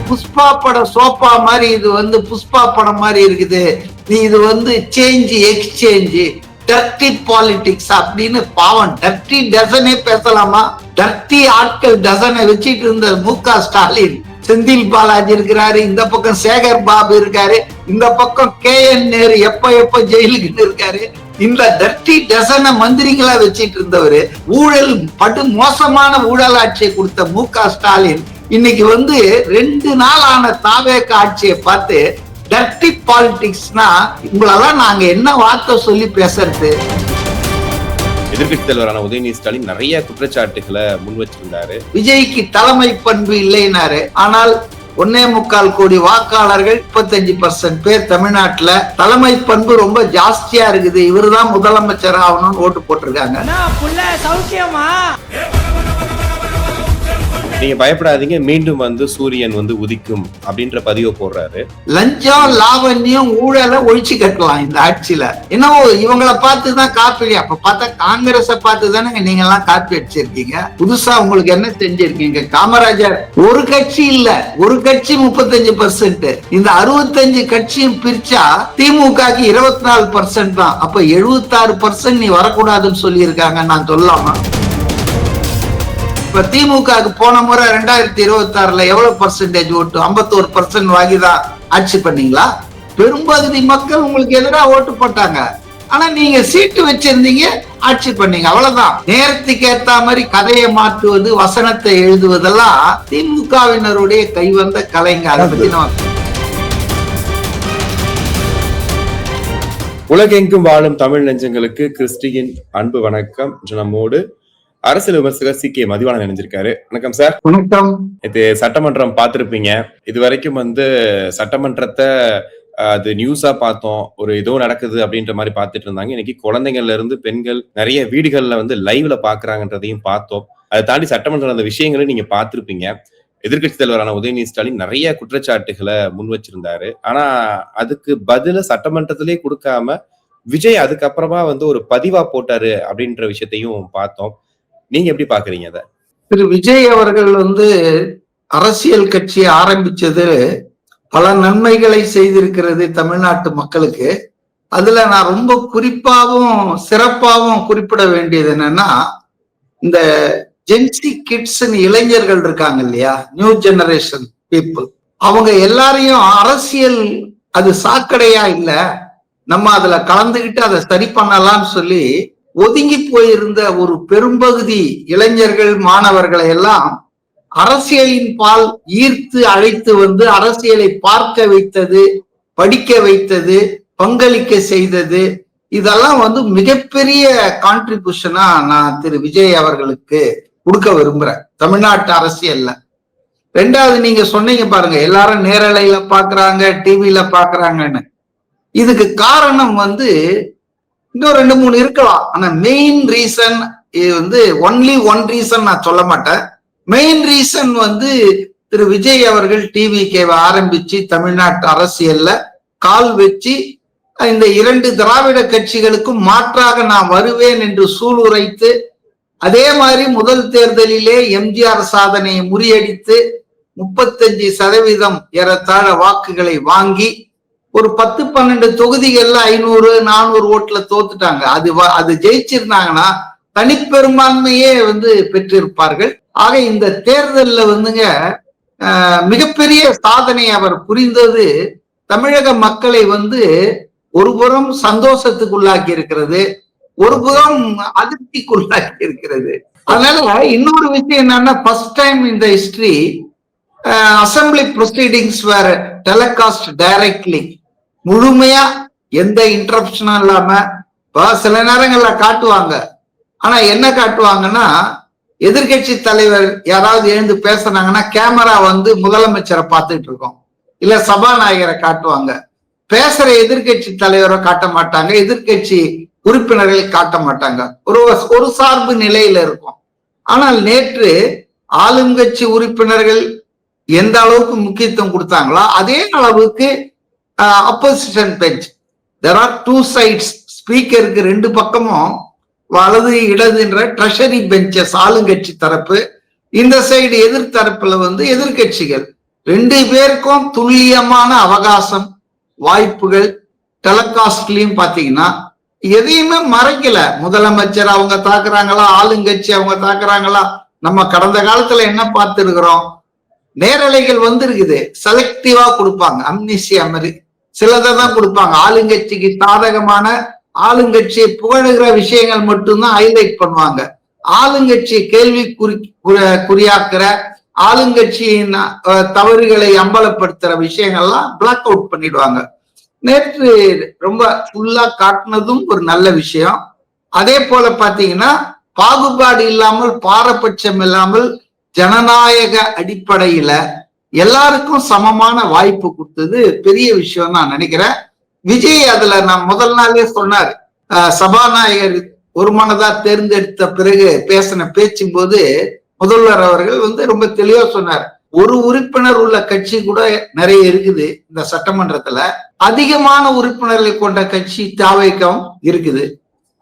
புஷ்பா படம் சோப்பா மாதிரி இது புஷ்பா படம் மாதிரி இருக்குது, இது சேஞ்ச் எக்ஸ்சேஞ்ச் டர்ட்டி பாலிடிக்ஸ் அப்படின்னு. பாவம் டர்ட்டி டசனே பேசலாமா? டர்ட்டி ஆட்கள் டசனை வச்சிட்டு இருந்த மு.க. ஸ்டாலின், செந்தில் பாலாஜி இருக்கிறாரு, இந்த பக்கம் சேகர் பாபு இருக்காரு, இந்த பக்கம் KN நேரு எப்ப ஜெயிலுக்கு இருக்காரு. இந்த டர்ட்டி டசனை மந்திரிகளா வச்சிட்டு இருந்தவரு, ஊழல் படு மோசமான ஊழலாட்சியை கொடுத்த மு.க. ஸ்டாலின் இன்னைக்கு 2 நாள் ஆன தாவேக ஆட்சியை பார்த்து டர்ட்டி பாலிடிக்ஸ்னா உங்களெல்லாம் நாங்க என்ன வார்த்தை சொல்லி பேசுறது? எதிர்கட்சி தலைவரான உதயநிதி ஸ்டாலின் நிறைய குற்றச்சாட்டுகளை முன் வச்சிருந்தாரு. விஜய்க்கு தலைமை பண்பு இல்லைனாரு. ஆனால் 1.25 கோடி வாக்காளர்கள் 35% பேர் தமிழ்நாட்டுல தலைமை பண்பு ரொம்ப ஜாஸ்தியா இருக்குது, இவருதான் முதலமைச்சர் ஆகணும்னு ஓட்டு போட்டிருக்காங்க. நீங்க பயப்படாதீங்க, மீண்டும் சூரியன் உதிக்கும் அப்படின்ற பதிவை போடுறாரு. லஞ்சம் லாவண்யம் ஊழலை ஒழிச்சு கட்டலாம் இந்த ஆட்சியில. என்னவோ இவங்களை பார்த்துதான் காப்பி, அப்ப பார்த்தா காங்கிரஸ பார்த்துதானே நீங்க எல்லாம் காப்பி அடிச்சிருக்கீங்க. புதுசா உங்களுக்கு என்ன செஞ்சிருக்கீங்க? காமராஜர் ஒரு கட்சி இல்ல, ஒரு கட்சி 35%, இந்த 65 கட்சியும் பிரிச்சா திமுகக்கு 24% தான். அப்ப 76% நீ வரக்கூடாதுன்னு சொல்லி இருக்காங்க. நான் சொல்லாமா? இப்ப திமுக போன முறை 2026 எவ்வளவு பர்சன்டேஜ் ஓட்டு? 51% வாங்கிதான் ஆட்சி பண்ணீங்களா? பெரும்பகுதி மக்கள் உங்களுக்கு எதிராக ஓட்டு போட்டாங்க. ஆனா நீங்க சீட்டு வச்சிருந்தீங்க, ஆட்சி பண்ணீங்க, அவ்வளவுதான். நேரத்துக்கு ஏத்த மாதிரி கதையை மாற்றுவது, வசனத்தை எழுதுவதெல்லாம் திமுகவினருடைய கைவந்த கலைங்க. அதை பத்தி உலகெங்கும் வாழும் தமிழ் நெஞ்சங்களுக்கு கிறிஸ்டியின் அன்பு வணக்கம். நம்மோடு அரசியல் விமர்சகர் CK மதிவாணன் நினைஞ்சிருக்காரு. வணக்கம் சார். வணக்கம். இது சட்டமன்றம் பார்த்திருப்பீங்க. இது வரைக்கும் சட்டமன்றத்தை அது நியூஸா பார்த்தோம், ஒரு ஏதோ நடக்குது அப்படின்ற மாதிரி பார்த்துட்டு இருந்தாங்க. இன்னைக்கு குழந்தைங்கள்ல இருந்து பெண்கள் நிறைய வீடுகள்ல லைவ்ல பாக்குறாங்கன்றதையும் பார்த்தோம். அதை தாண்டி சட்டமன்றம் அந்த விஷயங்களை நீங்க பார்த்திருப்பீங்க. எதிர்கட்சி தலைவரான உதயநிதி ஸ்டாலின் நிறைய குற்றச்சாட்டுகளை முன் வச்சிருந்தாரு. ஆனா அதுக்கு பதில சட்டமன்றத்திலே கொடுக்காம விஜய் அதுக்கப்புறமா ஒரு பதிவா போட்டாரு அப்படின்ற விஷயத்தையும் பார்த்தோம். நீங்க எப்படி பாக்குறீங்க அத? திரு விஜய் அவர்கள் அரசியல் கட்சியை ஆரம்பிச்சது பல நன்மைகளை செய்திருக்கிறது தமிழ்நாட்டு மக்களுக்கு. அதுல நான் ரொம்ப குறிப்பாகவும் சிறப்பாகவும் குறிப்பிட வேண்டியது என்னன்னா, இந்த ஜென்சி கிட்ஸ் இளைஞர்கள் இருக்காங்க இல்லையா, நியூ ஜெனரேஷன் பீப்புள், அவங்க எல்லாரையும் அரசியல் அது சாக்கடையா இல்ல, நம்ம அதுல கலந்துகிட்டு அதை சரி பண்ணலாம்னு சொல்லி ஒதுங்கி போயிருந்த ஒரு பெரும்பகுதி இளைஞர்கள் மாணவர்களை எல்லாம் அரசியலின் பால் ஈர்த்து அழைத்து அரசியலை பார்க்க வைத்தது, படிக்க வைத்தது, பங்களிக்க செய்தது. இதெல்லாம் மிகப்பெரிய கான்ட்ரிபியூஷனா நான் திரு விஜய் அவர்களுக்கு கொடுக்க விரும்புறேன் தமிழ்நாட்டு அரசியல்ல. 2வது, நீங்க சொன்னீங்க பாருங்க, எல்லாரும் நேரலையில பாக்குறாங்க, டிவியில பாக்குறாங்கன்னு. இதுக்கு காரணம் இன்னும் 2-3 இருக்கலாம். ஆனா main reason only one reason நான் சொல்ல மாட்டேன். மெயின் ரீசன் திரு விஜய் அவர்கள் டிவிகேவை ஆரம்பிச்சு தமிழ்நாட்டு அரசியல்ல கால் வச்சு இந்த 2 திராவிட கட்சிகளுக்கும் மாற்றாக நான் வருவேன் என்று சூளுரைத்து, அதே மாதிரி முதல் தேர்தலிலே எம்ஜிஆர் சாதனையை முறியடித்து 35% ஏறத்தாழ வாக்குகளை வாங்கி ஒரு 10-12 தொகுதிகள்ல 500-400 ஓட்டுல தோத்துட்டாங்க. அது ஜெயிச்சிருந்தாங்கன்னா தனிப்பெரும்பான்மையே பெற்றிருப்பார்கள். ஆக இந்த தேர்தல்ல மிகப்பெரிய சாதனை அவர் புரிந்தது தமிழக மக்களை ஒரு புறம் சந்தோஷத்துக்குள்ளாக்கி இருக்கிறது, ஒரு புறம் அதிருப்திக்குள்ளாக்கி இருக்கிறது. அதனால இன்னொரு விஷயம் என்னன்னா, ஃபர்ஸ்ட் டைம் இந்த ஹிஸ்டரி அசம்பிளி ப்ரொசீடிங்ஸ் வேர் டெலிகாஸ்ட் டைரக்ட்லி, முழுமையா எந்த இன்டரப்ஷனும் இல்லாம. சில நேரங்கள்ல காட்டுவாங்க, ஆனா என்ன காட்டுவாங்கன்னா, எதிர்கட்சி தலைவர் யாராவது எழுந்து பேசுனாங்கன்னா கேமரா முதலமைச்சரை பார்த்துட்டு இருக்கோம், இல்ல சபாநாயகரை காட்டுவாங்க. பேசுற எதிர்கட்சி தலைவரை காட்ட மாட்டாங்க, எதிர்கட்சி உறுப்பினர்களை காட்ட மாட்டாங்க. ஒரு சார்பு நிலையில இருக்கும். ஆனால் நேற்று ஆளுங்கட்சி உறுப்பினர்கள் எந்த அளவுக்கு முக்கியத்துவம் கொடுத்தாங்களோ அதே அளவுக்கு opposition bench, there are 2 sides, ஸ்பீக்கருக்கு 2 பக்கமும் வலது இடதுன்ற ட்ரெஷரி பெஞ்சஸ் ஆளுங்கட்சி தரப்பு, இந்த சைடு எதிர்த்தரப்புல எதிர்கட்சிகள் 2 பேருக்கும் துல்லியமான அவகாசம், வாய்ப்புகள். டெலகாஸ்ட்லயும் பாத்தீங்கன்னா எதையுமே மறைக்கல. முதலமைச்சர் அவங்க தாக்குறாங்களா, ஆளுங்கட்சி அவங்க தாக்குறாங்களா, நம்ம கடந்த காலத்துல என்ன பார்த்திருக்கிறோம், நேரலைகள் வந்திருக்குது, செலக்டிவா கொடுப்பாங்க, அம்னிசியா மாதிரி சிலதை தான் கொடுப்பாங்க. ஆளுங்கட்சிக்கு சாதகமான, ஆளுங்கட்சியை புகழுகிற விஷயங்கள் மட்டும்தான் ஹைலைட் பண்ணுவாங்க. ஆளுங்கட்சியை கேள்வி குறியாக்குற, ஆளுங்கட்சியின் தவறுகளை அம்பலப்படுத்துற விஷயங்கள்லாம் பிளாக் அவுட் பண்ணிடுவாங்க. நேற்று ரொம்ப ஃபுல்லா காட்டினதும் ஒரு நல்ல விஷயம். அதே போல பாத்தீங்கன்னா பாகுபாடு இல்லாமல், பாரபட்சம் இல்லாமல், ஜனநாயக அடிப்படையில எல்லாருக்கும் சமமான வாய்ப்பு கொடுத்தது பெரிய விஷயம் நான் நினைக்கிறேன். விஜய் அதுல நான் முதல் நாளே சொன்னார், சபாநாயகர் ஒரு மனதா தேர்ந்தெடுத்த பிறகு பேசின பேச்சும் போது முதல்வர் அவர்கள் ரொம்ப தெளிவா சொன்னார், ஒரு உறுப்பினர் உள்ள கட்சி கூட நிறைய இருக்குது இந்த சட்டமன்றத்துல, அதிகமான உறுப்பினர்களை கொண்ட கட்சி தாவேகாவும் இருக்குது.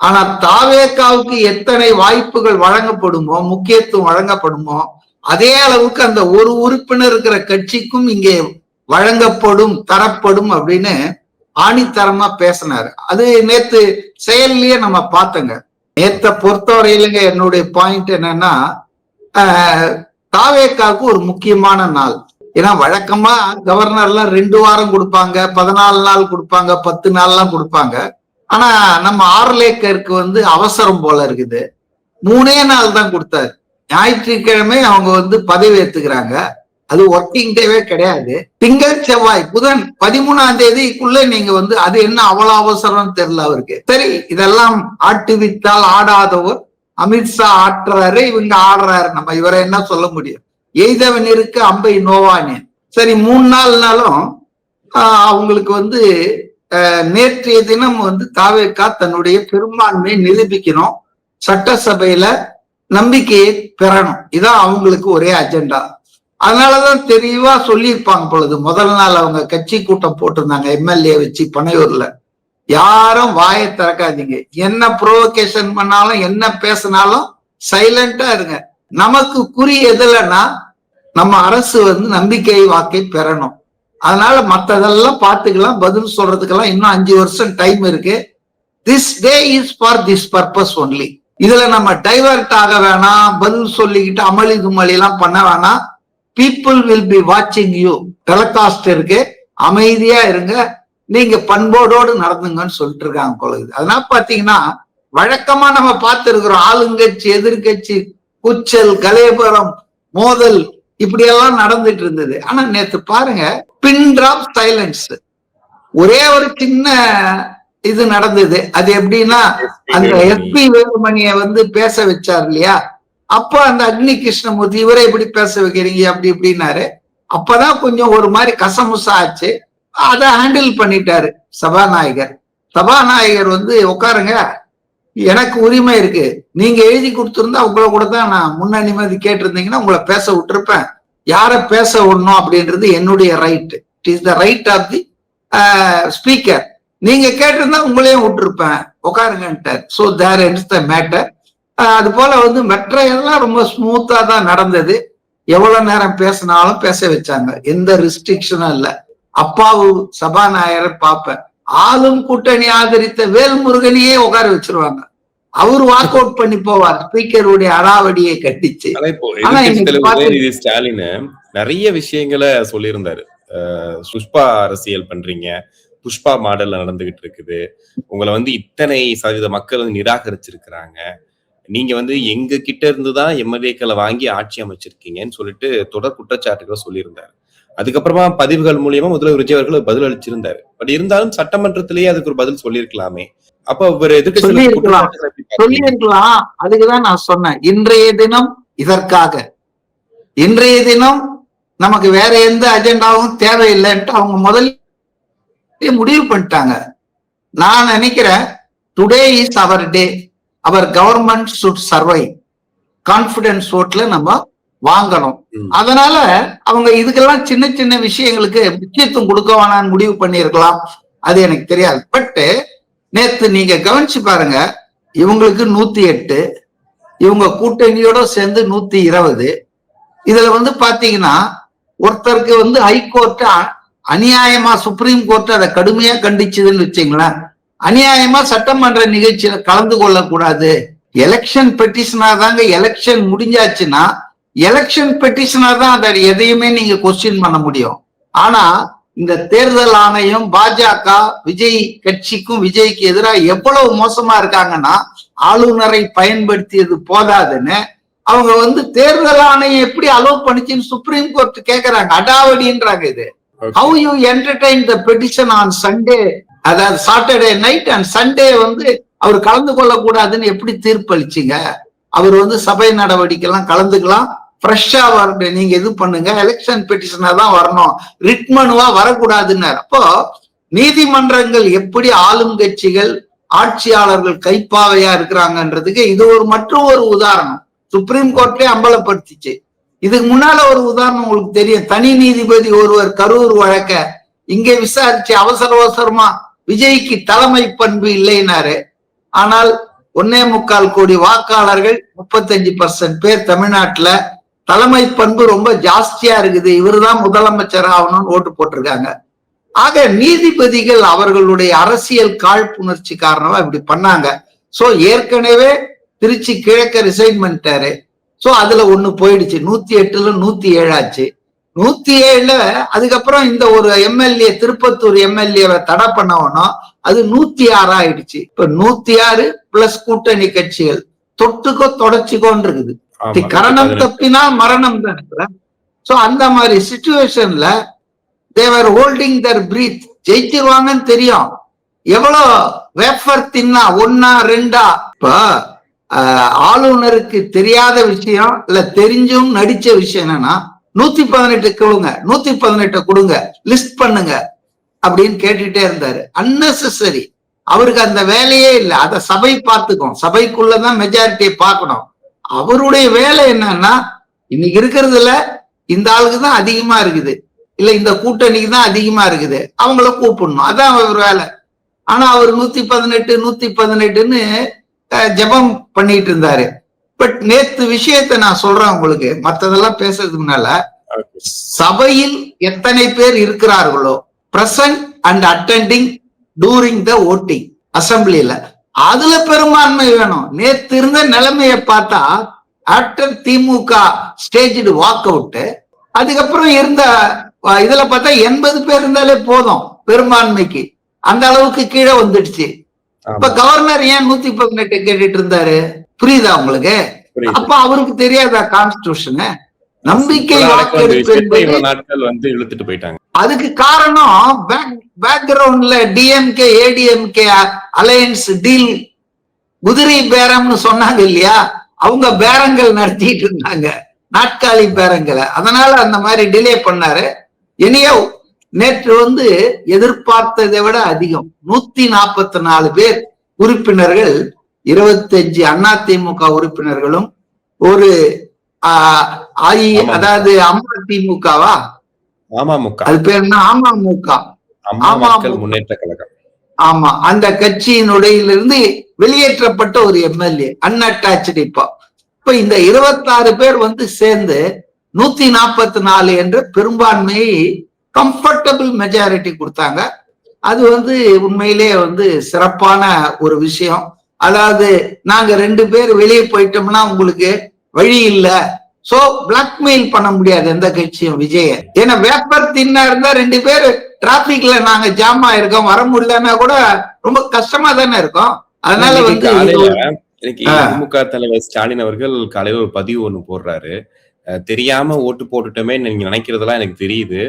ஆனா தாவேகாவுக்கு எத்தனை வாய்ப்புகள் வழங்கப்படுமோ, முக்கியத்துவம் வழங்கப்படுமோ, அதே அளவுக்கு அந்த ஒரு உறுப்பினர் இருக்கிற கட்சிக்கும் இங்கே வழங்கப்படும், தரப்படும் அப்படின்னு ஆணித்தரமா பேசினாரு. அது நேத்து செயல்லயே நம்ம பார்த்தோங்க. நேத்த பொறுத்தவரையிலுங்க என்னுடைய பாயிண்ட் என்னன்னா, தாவேகாவுக்கு ஒரு முக்கியமான நாள். ஏன்னா வழக்கமா கவர்னர்லாம் 2 வாரம் கொடுப்பாங்க, 14 நாள் கொடுப்பாங்க, 10 நாள்லாம் கொடுப்பாங்க. ஆனா நம்ம ஆர்லேக்கருக்கு அவசரம் போல இருக்குது, 3 நாள் தான் கொடுத்தாரு. ஞாயிற்றுக்கிழமை அவங்க பதவி ஏத்துக்கிறாங்க, அது ஒர்க்கிங் டேவே கிடையாது. திங்கள் செவ்வாய் புதன் 13ஆம் தேதிக்குள்ள நீங்க அது என்ன அவ்வளவு அவசரம் தெரியல அவருக்கு. சரி, இதெல்லாம் ஆட்டுவித்தால் ஆடாதவர் அமித்ஷா ஆட்டுறாரு, இவங்க ஆடுறாரு, நம்ம இவரை என்ன சொல்ல முடியும்? எய்தவன் இருக்கு அம்பை நோவானேன். சரி, 3 நாள்னாலும் அவங்களுக்கு நேற்றைய தினம் தாவேகா தன்னுடைய பெரும்பான்மையை நிரூபிக்கணும், சட்டசபையில நம்பிக்கையை பெறணும். இதான் அவங்களுக்கு ஒரே அஜெண்டா. அதனாலதான் தெளிவா சொல்லியிருப்பாங்க பொழுது. முதல் நாள் அவங்க கட்சி கூட்டம் போட்டிருந்தாங்க எம்எல்ஏ வச்சு பனையூர்ல, யாரும் வாயை திறக்காதீங்க, என்ன ப்ரோவோகேஷன் பண்ணாலும் என்ன பேசினாலும் சைலண்டா இருங்க, நமக்கு குறி எதுலன்னா நம்ம அரசு நம்பிக்கை வாக்கை பெறணும், அதனால மத்ததெல்லாம் பார்த்துக்கலாம், பதில் சொல்றதுக்கெல்லாம் இன்னும் 5 வருஷம் டைம் இருக்கு. This day is for this purpose only. இதுல நம்ம டைவர்ட் ஆக வேணாம், பதில் சொல்லிக்கிட்டு அமளி துமளி எல்லாம் பண்ண வேணாம். பீப்புள் வில் பி வாட்சிங் யூ. டெலகாஸ்ட் இருக்கு, அமைதியா இருங்க, நீங்க பண்போடோடு நடந்துங்கன்னு சொல்லிட்டு இருக்காங்க கொள்ளுது. அதனால பாத்தீங்கன்னா வழக்கமா நம்ம பார்த்திருக்கிறோம், ஆளுங்கட்சி எதிர்கட்சி கூச்சல், கலேபரம், மோதல் இப்படியெல்லாம் நடந்துட்டு இருந்தது. ஆனா நேத்து பாருங்க, பின் டிராப் சைலன்ஸ். ஒரே ஒரு சின்ன இது நடந்தது. அது எப்படின்னா, அந்த எஸ்பி வேலுமணிய பேச வச்சார் இல்லையா, அப்ப அந்த அக்னி கிருஷ்ணமூர்த்தி இவரை எப்படி பேச வைக்கிறீங்க அப்படி இப்படின்னாரு. அப்பதான் கொஞ்சம் ஒரு மாதிரி கசமுசா ஆச்சு. அதை ஹேண்டில் பண்ணிட்டாரு சபாநாயகர். சபாநாயகர் உட்காருங்க, எனக்கு உரிமை இருக்கு, நீங்க எழுதி கொடுத்திருந்தா உங்களை கூட தான் நான் முன்னனுமதி கேட்டிருந்தீங்கன்னா உங்களை பேச விட்டுருப்பேன், யார பேச விடணும் அப்படின்றது என்னுடைய right. It is the right of the speaker. நீங்க கேட்டிருந்தா உங்களையும் விட்டுருப்பேன், உட்காருங்கன்ட்டார். So there ends the matter. அது போல மற்ற எல்லாம் ரொம்ப ஸ்மூத்தா தான் நடந்தது. எவ்வளவு நேரம் பேசினாலும் பேச வச்சாங்க, எந்த ரெஸ்ட்ரிக்ஷனும் இல்லை. அப்பாவு சபாநாயகர் பார்ப்பேன், ஆளும் கூட்டணி ஆதரித்த வேல்முருகனையே உட்கார வச்சிருவாங்க, அவர் வாக் அவுட் பண்ணி போவார் ஸ்பீக்கருடைய அடாவடியை கட்டிச்சு. ஸ்டாலின் நிறைய விஷயங்களை சொல்லியிருந்தாரு. புஷ்பா அரசியல் பண்றீங்க, புஷ்பா மாடல்ல நடந்துகிட்டு இருக்குது, உங்களை இத்தனை சதவீத மக்கள் நிராகரிச்சிருக்கிறாங்க, நீங்க எங்க கிட்ட இருந்துதான் எம்எல்ஏக்களை வாங்கி ஆட்சி அமைச்சிருக்கீங்கன்னு சொல்லிட்டு தொடர் குற்றச்சாட்டுகளை சொல்லியிருந்தாரு. அதுக்கப்புறமா பதிவுகள் மூலியமா முதல்வர் விஜய் அவர்கள் பதில் அளிச்சிருந்தாரு. பட் இருந்தாலும் சட்டமன்றத்திலேயே அதுக்கு ஒரு பதில் சொல்லியிருக்கலாமே. அப்ப அவர் சொல்லியிருக்கலாம். அதுக்குதான் நான் சொன்னேன், இன்றைய தினம் இதற்காக, இன்றைய தினம் நமக்கு வேற எந்த அஜெண்டாவும் தேவையில்லைன்ட்டு அவங்க முதல்ல முடிவு பண்ணிட்டாங்க. நான் நினைக்கிறேன், today is our day, our government should survive, confidence ஓட்ல நம்ம வாங்கணும். அதனால அவங்க இதுக்கெல்லாம் சின்ன சின்ன விஷயங்களுக்கு முக்கியத்துவம் கொடுக்க வேணான்னு முடிவு பண்ணியிருக்கலாம், அது எனக்கு தெரியாது. பட் நேத்து நீங்க கவனிச்சு பாருங்க, இவங்களுக்கு 108, இவங்க கூட்டணியோட சேர்ந்து 120. இதுல பாத்தீங்கன்னா ஒருத்தருக்கு வந்து ஹைகோர்ட் அநியாயமா சுப்ரீம் கோர்ட் அதை கடுமையா கண்டிச்சதுன்னு வச்சுங்களேன், அநியாயமா சட்டமன்ற நிகழ்ச்சியில கலந்து கொள்ளக்கூடாது. எலெக்ஷன் பெட்டிஷனா தாங்க, எலெக்ஷன் முடிஞ்சாச்சுன்னா எலெக்ஷன் பெட்டிஷனா தான் அதை எதையுமே நீங்க கொஸ்டின் பண்ண முடியும். ஆனா இந்த தேர்தல் ஆணையம் பாஜக விஜய் கட்சிக்கும் விஜய்க்கு எதிராக எவ்வளவு மோசமா இருக்காங்கன்னா, ஆளுநரை பயன்படுத்தியது போதாதுன்னு அவங்க வந்து தேர்தல் ஆணையம் எப்படி அலோவ் பண்ணிச்சுன்னு சுப்ரீம் கோர்ட் கேக்குறாங்க. அடாவடின்றாங்க இது. How you entertain the petition on Sunday, அதாவது சாட்டர்டே நைட் அண்ட் சண்டே வந்து அவர் கலந்து கொள்ளக்கூடாதுன்னு எப்படி தீர்ப்பளிச்சிங்க? அவர் வந்து சபை நடவடிக்கை எல்லாம் கலந்துக்கலாம், ஃப்ரெஷ்ஷா வரணும், நீங்க இது பண்ணுங்க, எலெக்ஷன் பெட்டிஷனா தான் வரணும், ரிட்மனுவா வரக்கூடாதுன்னு. அப்போ நீதிமன்றங்கள் எப்படி ஆளுங்கட்சிகள் ஆட்சியாளர்கள் கைப்பாவையா இருக்கிறாங்கன்றதுக்கு இது ஒரு மற்றும் ஒரு உதாரணம். சுப்ரீம் கோர்ட்லயே அம்பலப்படுத்திச்சு. இதுக்கு முன்னால ஒரு உதாரணம் உங்களுக்கு தெரியும். தனி நீதிபதி ஒருவர் கரூர் வழக்க இங்கே விசாரிச்சு அவசர அவசரமா விஜய்க்கு தலைமை பண்பு இல்லைனாரு. ஆனால் 1.25 கோடி வாக்காளர்கள் 35% பேர் தமிழ்நாட்டுல தலைமை பண்பு ரொம்ப ஜாஸ்தியா இருக்குது, இவருதான் முதலமைச்சர் ஆகணும்னு ஓட்டு போட்டிருக்காங்க. ஆக நீதிபதிகள் அவர்களுடைய அரசியல் காழ்ப்புணர்ச்சி காரணமா இப்படி பண்ணாங்க. சோ ஏற்கனவே திருச்சி கிழக்க ரிசைன் பண்ணிட்டாரு. சோ அதுல ஒண்ணு போயிடுச்சு. 108ல 107 ஆச்சு. 107ல அதுக்கப்புறம் இந்த ஒரு எம்எல்ஏ திருப்பத்தூர் எம்எல்ஏவை தடை பண்ணவனும் அது 106 ஆயிடுச்சு. இப்ப 106 பிளஸ் கூட்டணி கட்சிகள் தொட்டுக்கோ தொடச்சுக்கோன்னு இருக்குது. கரணம் தப்பினா மரணம் தான். சோ அந்த மாதிரி சிச்சுவேஷன்ல தேவர் ஹோல்டிங் தர் பிரீத். ஜெயிச்சிருவாங்கன்னு தெரியும். எவ்வளவு வேஃபர் தின்னா, 1ஆ 2ஆ? இப்ப ஆளுநருக்கு தெரியாத விஷயம் இல்ல தெரிஞ்சும் நடிச்ச விஷயம் என்னன்னா, 118 கொடுங்க, 118 கொடுங்க, லிஸ்ட் பண்ணுங்க அப்படின்னு கேட்டுட்டே இருந்தாரு. அன்னெசரி. அவருக்கு அந்த வேலையே இல்லை. அதை சபை பார்த்துக்கும், சபைக்குள்ளதான் மெஜாரிட்டியை பார்க்கணும். அவருடைய வேலை என்னன்னா, இன்னைக்கு இருக்கிறதுல இந்த ஆளுக்கு தான் அதிகமா இருக்குது, இல்ல இந்த கூட்டணிக்கு தான் அதிகமா இருக்குது, அவங்கள கூப்பிடணும். அதான் அவர் வேலை. ஆனா அவர் 118 118ன்னு ஜபம் பண்ணிட்டு இருந்தாரு. பட் நேத்து விஷயத்த நான் சொல்றேன் உங்களுக்கு, மத்ததெல்லாம் பேசுறதுக்கு முன்னால. சபையில் எத்தனை பேர் இருக்கிறார்களோ present and attending during the voting அசம்பிளில, அதுல பெரும்பான்மை வேணும். நேத்து இருந்த நிலைமையை பார்த்தா after DMK staged walk out, அதுக்கப்புறம் இருந்த இதுல பார்த்தா 80 பேர் இருந்தாலே போதும் பெரும்பான்மைக்கு. அந்த அளவுக்கு கீழே வந்துடுச்சு. இப்ப கவர்னர் ஏன் 118 கேட்டுட்டு இருந்தாரு? புரியுதா உங்களுக்கு? அப்ப அவருக்கு தெரியாதா கான்ஸ்டிடியூஷன்? நம்பிக்கை நாட்கள் வந்து இழுத்துட்டு போயிட்டாங்க. அதுக்கு காரணம் பேக்ரவுண்ட்ல டிஎம்கே ஏடிஎம்கே அலையன்ஸ் டீல், குதிரை பேரம்னு சொன்னாங்க இல்லையா, அவங்க பேரங்கள் நடத்திட்டு இருந்தாங்க, நாட்காலி பேரங்களை. அதனால அந்த மாதிரி டிலே பண்ணாரு. இனியோ நேற்று வந்து எதிர்பார்த்ததை விட அதிகம் 144 பேர் உறுப்பினர்கள், 25 அதிமுக உறுப்பினர்களும் ஒரு அதாவது அதிமுகவா, அது பேர் என்ன, அமமுக முன்னேற்ற கழகம். ஆமா, அந்த கட்சியினுடையிலிருந்து வெளியேற்றப்பட்ட ஒரு எம்எல்ஏ அன்அட்டாச்சு. இப்ப இந்த 26 பேர் வந்து சேர்ந்து 144 என்ற பெரும்பான்மையை கம்ஃபர்டபிள் மெஜாரிட்டி கொடுத்தாங்க. அது வந்து உண்மையிலே வந்து சிறப்பான ஒரு விஷயம். அதாவது நாங்க 2 பேர் வெளியே போயிட்டோம்னா உங்களுக்கு வழி இல்ல, சோ பிளாக்மெயில் பண்ண முடியாது எந்த கட்சியும் விஜய. ஏன்னா வேப்பர் தின்னா இருந்தா 2 பேர் டிராபிக்ல நாங்க ஜாம் ஆயிருக்கோம், வர முடியலன்னா கூட ரொம்ப கஷ்டமா தானே இருக்கும். அதனால வந்து திமுக தலைவர் ஸ்டாலின் அவர்கள் காலையில ஒரு பதிவு ஒண்ணு போடுறாரு. தெரியாம ஓட்டு போட்டுட்டோமே நீங்க நினைக்கிறதெல்லாம் எனக்கு தெரியுது,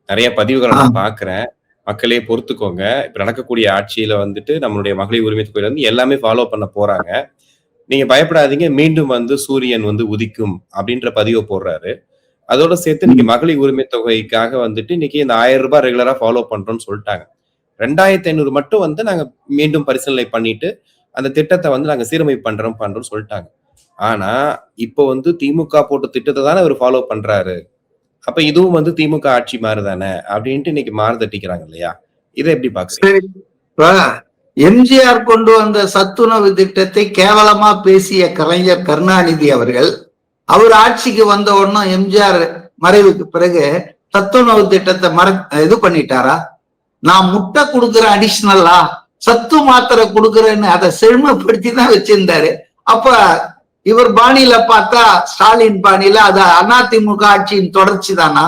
நிறைய பதிவுகளை நான் பாக்குறேன், மக்களே பொறுத்துக்கோங்க, இப்ப நடக்கக்கூடிய ஆட்சியில வந்துட்டு நம்மளுடைய மகளிர் உரிமை தொகையில வந்து எல்லாமே ஃபாலோ பண்ண போறாங்க, நீங்க பயப்படாதீங்க, மீண்டும் வந்து சூரியன் வந்து உதிக்கும் அப்படின்ற பதிவை போடுறாரு. அதோட சேர்த்து இன்னைக்கு மகளிர் உரிமை தொகைக்காக வந்துட்டு இன்னைக்கு இந்த 1000 ரூபாய் ரெகுலரா ஃபாலோ பண்றோம்னு சொல்லிட்டாங்க. 2500 மட்டும் வந்து நாங்க மீண்டும் பரிசீலனை பண்ணிட்டு அந்த திட்டத்தை வந்து நாங்க சீரமைப்பு பண்றோம்னு சொல்லிட்டாங்க. ஆனா இப்போ வந்து திமுக போட்ட திட்டத்தை தானே அவர் ஃபாலோ பண்றாரு, அப்ப இதுவும் வந்து திமுக ஆட்சி மாறுதானே அப்படின்ட்டு இன்னைக்கு மாறுதட்டிக்கிறாங்க இல்லையா? இதை எப்படி பாக்குறீங்க? எம்ஜிஆர் கொண்டு வந்த சத்துணவு திட்டத்தை கேவலமா பேசிய கலைஞர் கருணாநிதி அவர்கள், அவர் ஆட்சிக்கு வந்த உடனே எம்ஜிஆர் மறைவுக்கு பிறகு சத்துணவு திட்டத்தை இது பண்ணிட்டாரா? நான் முட்டை கொடுக்குற அடிஷனலா சத்து மாத்திரை கொடுக்குறேன்னு அதை செழுமைப்படுத்தி தான் வச்சிருந்தாரு. அப்ப இவர் பாணியில பார்த்தா ஸ்டாலின் பாணியில அது அதிமுக ஆட்சியின் தொடர்ச்சி தானா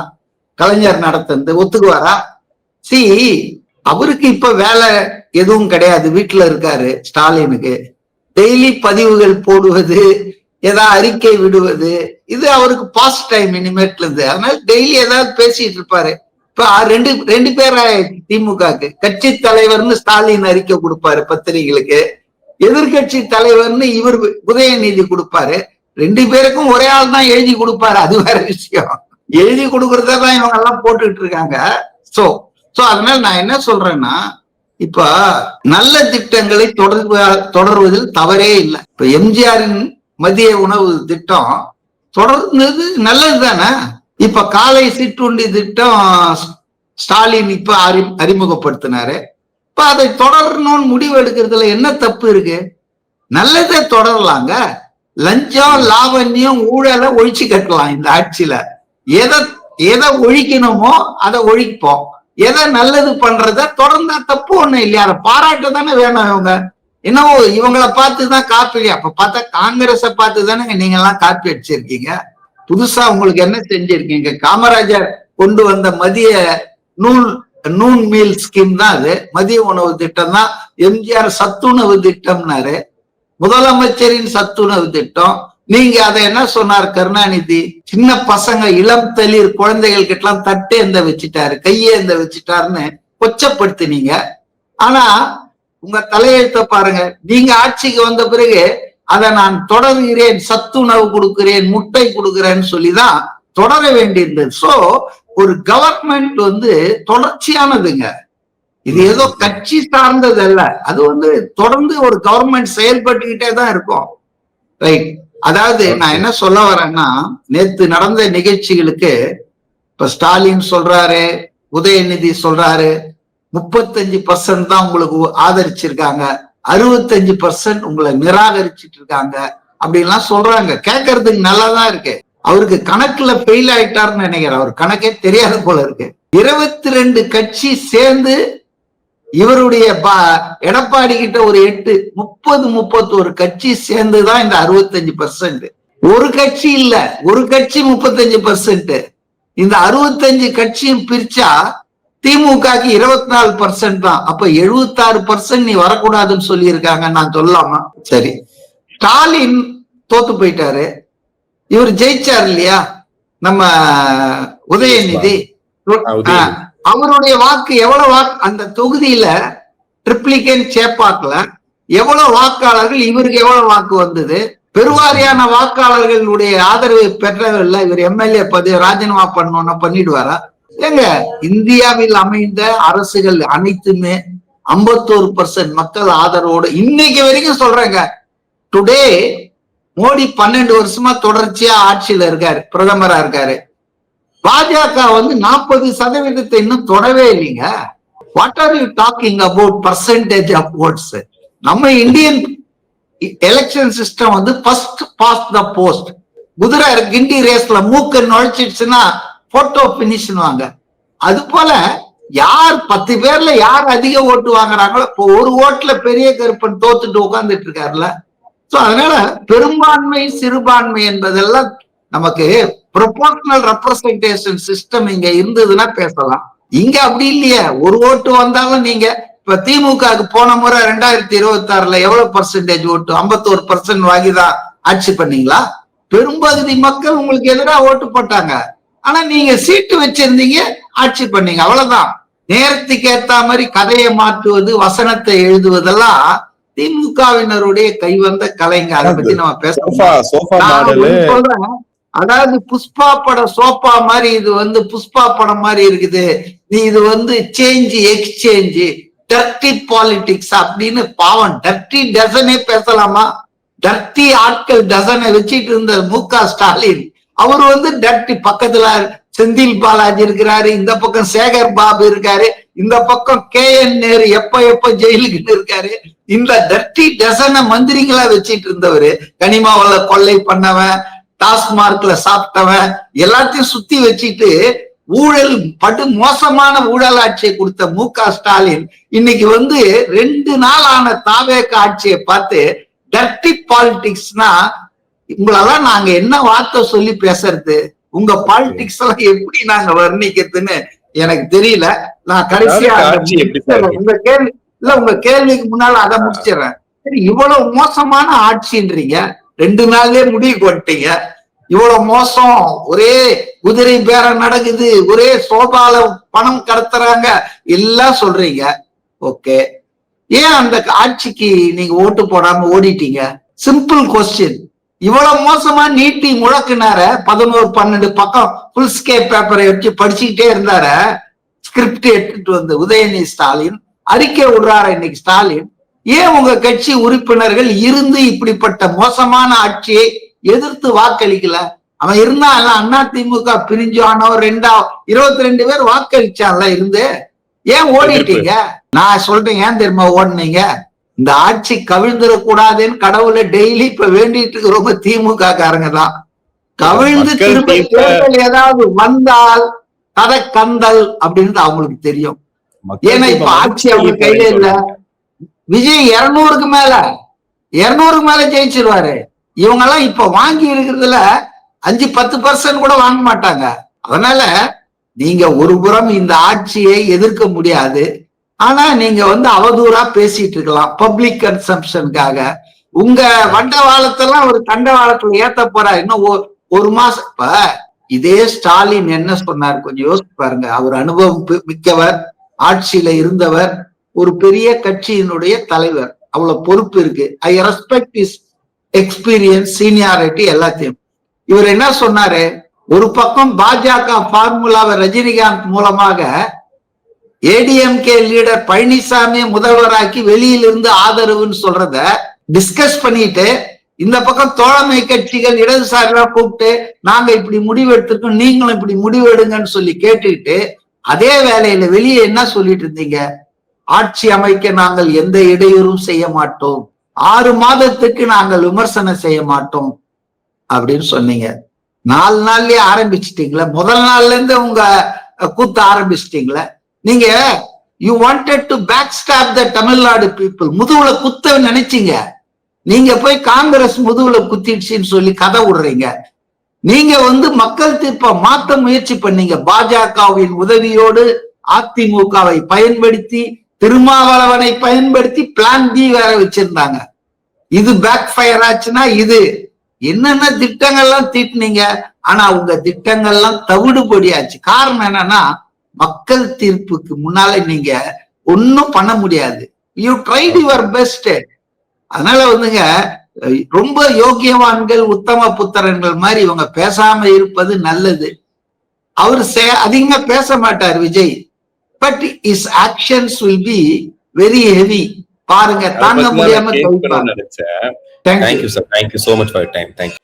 கலைஞர் நடத்துறது? ஒத்துக்குவாரா? சி, அவருக்கு இப்ப வேலை எதுவும் கிடையாது, வீட்டுல இருக்காரு. ஸ்டாலினுக்கு டெய்லி பதிவுகள் போடுவது, ஏதாவது அறிக்கை விடுவது, இது அவருக்கு பாஸ்ட் டைம் இனிமேட்ல இருந்து. அதனால டெய்லி ஏதாவது பேசிட்டு இருப்பாரு. இப்ப ரெண்டு பேரா திமுகக்கு கட்சி தலைவர்னு ஸ்டாலின் அறிக்கை கொடுப்பாரு பத்திரிகைகளுக்கு, எதிர்கட்சி தலைவர்னு இவர் உதயநிதி கொடுப்பாரு. ரெண்டு பேருக்கும் ஒரே ஆள் தான் எழுதி கொடுப்பாரு, அது வேற விஷயம். எழுதி கொடுக்கறதான் இவங்க எல்லாம் போட்டுட்டு இருக்காங்க. சோ அதனால நான் என்ன சொல்றேன்னா, இப்ப நல்ல திட்டங்களை தொடர்வதில் தவறே இல்லை. இப்ப எம்ஜிஆரின் மதிய உணவு திட்டம் தொடர்ந்தது நல்லது தானே. இப்ப காலை சிற்றுண்டி திட்டம் ஸ்டாலின் இப்ப அறிமுகப்படுத்தினாரு. இப்ப அதை தொடரணும்னு முடிவு எடுக்கிறதுல என்ன தப்பு இருக்கு? நல்லதே தொடரலாங்க. லஞ்சம், லாவண்யம், ஊழலை ஒழிச்சு கட்டலாம் இந்த ஆட்சியில. எதை ஒழிக்கணுமோ அதை ஒழிப்போம். எதை நல்லது பண்றத தொடர்ந்தா தப்பு ஒண்ணு இல்லையா? அதை பாராட்ட தானே வேணும். இவங்க என்னவோ இவங்களை பார்த்துதான் காப்பி, அப்ப பார்த்தா காங்கிரஸை பார்த்து தானே நீங்க எல்லாம் காப்பி அடிச்சிருக்கீங்க. புதுசா உங்களுக்கு என்ன செஞ்சிருக்கீங்க? காமராஜர் கொண்டு வந்த மதிய நூன் மீல் ஸ்கீம் தான் அது, மதிய உணவு திட்டம் தான். எம்ஜிஆர் சத்துணவு திட்டம்னாரு, முதலமைச்சரின் சத்துணவு திட்டம். நீங்க அதை என்ன சொன்னார் கருணாநிதி? சின்ன பசங்க, இளம் தளிர் குழந்தைகள் கிட்ட எல்லாம் தட்டே எந்த வச்சுட்டாரு, கையே எந்த வச்சுட்டாருன்னு கொச்சப்படுத்தினீங்க. ஆனா உங்க தலையெழுத்த பாருங்க, நீங்க ஆட்சிக்கு வந்த பிறகு அதை நான் தொடர்கிறேன், சத்துணவு கொடுக்கிறேன், முட்டை கொடுக்கிறேன்னு சொல்லிதான் தொடர வேண்டியிருந்தது. சோ ஒரு கவர்மெண்ட் தொடர்ச்சியானதுங்க. இது ஏதோ கட்சி சார்ந்தது அல்ல, அது தொடர்ந்து ஒரு கவர்மெண்ட் செயல்பட்டுக்கிட்டே தான் இருக்கும். ரைட். அதாவது நான் என்ன சொல்ல வரேன்னா, நேத்து நடந்த நிகழ்ச்சிகளுக்கு இப்ப ஸ்டாலின் சொல்றாரு, உதயநிதி சொல்றாரு, 35% தான் உங்களுக்கு ஆதரிச்சிருக்காங்க, 65% உங்களை நிராகரிச்சிட்டு இருக்காங்க அப்படின்லாம் சொல்றாங்க. கேட்கறதுக்கு நல்லாதான் இருக்கு. அவருக்கு கணக்குல ஃபெயில் ஆயிட்டாருன்னு நினைக்கிறேன். அவர் கணக்கே தெரியாத போல இருக்கு. 22 கட்சி சேர்ந்து இவருடைய எடப்பாடி கிட்ட ஒரு 30-31 கட்சி சேர்ந்துதான் இந்த 65%. ஒரு கட்சி இல்ல, ஒரு கட்சி 35%. இந்த 65 கட்சியும் பிரிச்சா திமுகக்கு 24% தான். அப்ப 76% நீ வரக்கூடாதுன்னு சொல்லி இருக்காங்க. நான் சொல்லலாமா? சரி, ஸ்டாலின் தோத்து போயிட்டாரு, இவர் ஜெயிச்சார் இல்லையா நம்ம உதயநிதி. அவருடைய வாக்கு எவ்வளவு வாக்கு அந்த தொகுதியில ட்ரிப்ளிகேன் சேப்பாக்கல எவ்வளவு வாக்காளர்கள், இவருக்கு எவ்வளவு வாக்கு வந்தது? பெருவாரியான வாக்காளர்களுடைய ஆதரவு பெற்றவர்கள் இவர் எம்எல்ஏ பதவி ராஜினாமா பண்ணணும்னா பண்ணிடுவாரா? ஏங்க, இந்தியாவில் அமைந்த அரசுகள் அனைத்துமே 51% மக்கள் ஆதரவோடு இன்னைக்கு வரைக்கும் சொல்றேங்க. டுடே மோடி 12 வருஷமா தொடர்ச்சியா ஆட்சியில இருக்காரு, பிரதமரா இருக்காரு. பாஜக 40% இன்னும் தொடவே இல்லைங்க. What are you talking about percentage of votes? நம்ம Indian election system first past the post. குதிரை கிண்டி ரேஸ்ல மூக்க நுழைச்சிடுச்சுன்னா போட்டோ பினிஷ்னுவாங்க. அது போல யார் 10 பேர்ல யார் அதிக ஓட்டு வாங்குறாங்களோ, இப்போ ஒரு ஓட்டுல பெரிய கருப்பன் தோத்துட்டு உட்கார்ந்துட்டு இருக்காருல்ல. சோ அதனால பெரும்பான்மை சிறுபான்மை என்பதெல்லாம் நமக்கு ப்ரொபோர்ஷனல் ரெப்ரசன்டேஷன் சிஸ்டம் இங்க இருந்ததுன்னா பேசலாம். இங்க அப்படி இல்லையே. ஒரு ஓட்டு வந்தாலும் நீங்க இப்ப திமுகவுக்கு போன முறை 2026 எவ்வளவு பர்சன்டேஜ் ஓட்டு? 51% வாங்கிதான் ஆட்சி பண்ணீங்களா? பெரும்பகுதி மக்கள் உங்களுக்கு எதிராக ஓட்டு போட்டாங்க. ஆனா நீங்க சீட்டு வச்சிருந்தீங்க, ஆட்சி பண்ணீங்க, அவ்வளவுதான். நேரத்துக்கு ஏத்த மாதிரி கதையை மாற்றுவது, வசனத்தை எழுதுவதெல்லாம் திமுகவினருடைய கைவந்த கலைங்க. அதை பத்தி நம்ம பேச சொல்றேன். அதாவது புஷ்பா படம் சோப்பா மாதிரி இது புஷ்பா படம் மாதிரி இருக்குது. நீ இது சேஞ்ச் எக்ஸ்சேஞ்ச் டர்ட்டி பாலிடிக்ஸ் அப்படின்னு பாவம் டர்ட்டி டசனே பேசலாமா? டர்ட்டி ஆட்கள் டசனை வச்சிட்டு இருந்த முக ஸ்டாலின் அவரு டர்ட்டி. பக்கத்துல செந்தில் பாலாஜி இருக்கிறாரு, இந்த பக்கம் சேகர் பாபு இருக்காரு, இந்த பக்கம் KN நேரு எப்ப ஜெயிலுக்கு இருக்காரு. இந்த டர்ட்டி டசனை மந்திரிகளா வச்சிட்டு இருந்தவரு, கனிமாவள கொள்ளை பண்ணவன், டாஸ்மார்க்ல சாப்பிட்டவன் எல்லாத்தையும் சுத்தி வச்சுட்டு ஊழல் படு மோசமான ஊழல் ஆட்சியை கொடுத்த மு.க. ஸ்டாலின் இன்னைக்கு வந்து 2 நாள் ஆன தாவேக ஆட்சியை பார்த்து டர்ட்டி பாலிடிக்ஸ்னா உங்களெல்லாம் நாங்க என்ன வார்த்தை சொல்லி பேசுறது, உங்க பாலிடிக்ஸ் எல்லாம் எப்படி நாங்க வர்ணிக்கிறதுன்னு எனக்கு தெரியல. நான் கடைசியா உங்க கேள்விக்கு முன்னால அதை முடிச்சிடறேன். சரி, இவ்வளவு மோசமான ஆட்சின்றீங்க, 2 நாள்லயே முடிவு கொண்டீங்க. இவ்வளவு மோசம், ஒரே குதிரை பேரம் நடக்குது, ஒரே சோபால பணம் கடத்துறாங்க எல்லாம் சொல்றீங்க. ஓகே, ஏன் அந்த ஆட்சிக்கு நீங்க ஓட்டு போடாம ஓடிட்டீங்க? Simple question. இவ்வளவு மோசமா நீட்டி முழக்குனார 11-12 பக்கம் ஃபுல் ஸ்கேப் பேப்பரை வச்சு படிச்சுக்கிட்டே இருந்தார, ஸ்கிரிப்ட் எடுத்துட்டு வந்து உதயநிதி ஸ்டாலின் அறிக்கை விடுறாரு இன்னைக்கு ஸ்டாலின். ஏன் உங்க கட்சி உறுப்பினர்கள் இருந்து இப்படிப்பட்ட மோசமான ஆட்சியை எதிர்த்து வாக்களிக்கல? அவன் இருந்தா அதிமுக பிரிஞ்சானவர் 22 பேர் வாக்களிச்சான்ல இருந்து. ஏன் ஓடிட்டீங்க? நான் சொல்றேன் ஏன் தெரியுமா ஓடுனீங்க? இந்த ஆட்சி கவிழ்ந்துடக்கூடாதுன்னு கடவுளை டெய்லி இப்ப வேண்டிட்டு இருக்கிறவங்க திமுக காரங்க தான். கவிழ்ந்து திரும்ப தேர்தல் ஏதாவது வந்தால் கதை கந்தல் அப்படின்னு அவங்களுக்கு தெரியும். ஏன்னா இப்ப ஆட்சி அவங்க கையில இல்ல. விஜய் 200க்கு மேல ஜெயிச்சிருவாரு. இவங்க எல்லாம் இப்ப வாங்கி இருக்கிறதுல 5-10% கூட வாங்க மாட்டாங்க. அதனால நீங்க ஒரு புறம் இந்த ஆட்சியை எதிர்க்க முடியாது, ஆனா நீங்க வந்து அவதூறா பேசிட்டு இருக்கலாம் பப்ளிக் கன்சம்ஷனுக்காக. உங்க வண்டவாளத்தெல்லாம் ஒரு தண்டவாளத்துல ஏத்த போறாரு இன்னும் ஒரு மாசம். இப்ப இதே ஸ்டாலின் என்ன சொன்னார் கொஞ்சம் யோசிச்சு பாருங்க. அவர் அனுபவம் மிக்கவர், ஆட்சியில இருந்தவர், ஒரு பெரிய கட்சியினுடைய தலைவர், அவ்வளவு பொறுப்பு இருக்கு. I respect is experience, seniority எல்லாத்தையும். இவர் என்ன சொன்னாரு, ஒரு பக்கம் பாஜக பார்முலாவை ரஜினிகாந்த் மூலமாக ஏடிஎம்கே லீடர் பழனிசாமி முதல்வராக்கி வெளியிலிருந்து ஆதரவுன்னு சொல்றத டிஸ்கஸ் பண்ணிட்டு, இந்த பக்கம் தோழமை கட்சிகள் இடதுசாரியா கூப்பிட்டு நாங்க இப்படி முடிவு எடுத்திருக்கோம், நீங்களும் இப்படி முடிவு எடுங்கன்னு சொல்லி கேட்டுக்கிட்டு, அதே வேலையில வெளியே என்ன சொல்லிட்டு இருந்தீங்க? ஆட்சி அமைக்க நாங்கள் எந்த இடையூறும் செய்ய மாட்டோம், 6 மாதத்துக்கு நாங்கள் விமர்சனம் செய்ய மாட்டோம் அப்படின்னு சொன்னீங்க. 4 நாள்லயே ஆரம்பிச்சிட்டீங்களா? முதல் நாள்ல இருந்து உங்க கூத்த ஆரம்பிச்சிட்டீங்களா? நீங்க you wanted to back stab the Tamil Nadu people. முதுகுல குத்த நினைச்சீங்க, நீங்க போய் காங்கிரஸ் முதுகுல குத்திடுச்சுன்னு சொல்லி கதை விடுறீங்க. நீங்க வந்து மக்கள் தீர்ப்பை மாத்த முயற்சி பண்ணீங்க. பாஜகவின் உதவியோடு அதிமுகவை பயன்படுத்தி, திருமாவளவனை பயன்படுத்தி பிளான் பி வேற வச்சிருந்தாங்க. இது பேக் ஃபயர் ஆச்சுன்னா இது என்னென்ன திட்டங்கள்லாம் தீட்டினீங்க, ஆனா உங்க திட்டங்கள்லாம் தவிடுபடியாச்சு. காரணம் என்னன்னா, மக்கள் தீர்ப்புக்கு முன்னால நீங்க ஒன்னும் பண்ண முடியாது. You tried your best. அதனால வந்துங்க, ரொம்ப யோக்கியவான்கள் உத்தம புத்திரன்கள் மாதிரி இவங்க பேசாம இருப்பது நல்லது. அவர் அதிகமா பேச மாட்டார் Vijay, but is actions will be very heavy. பாருங்க, தாங்க முடியாம. Thank you sir, thank you so much for your time. Thank you.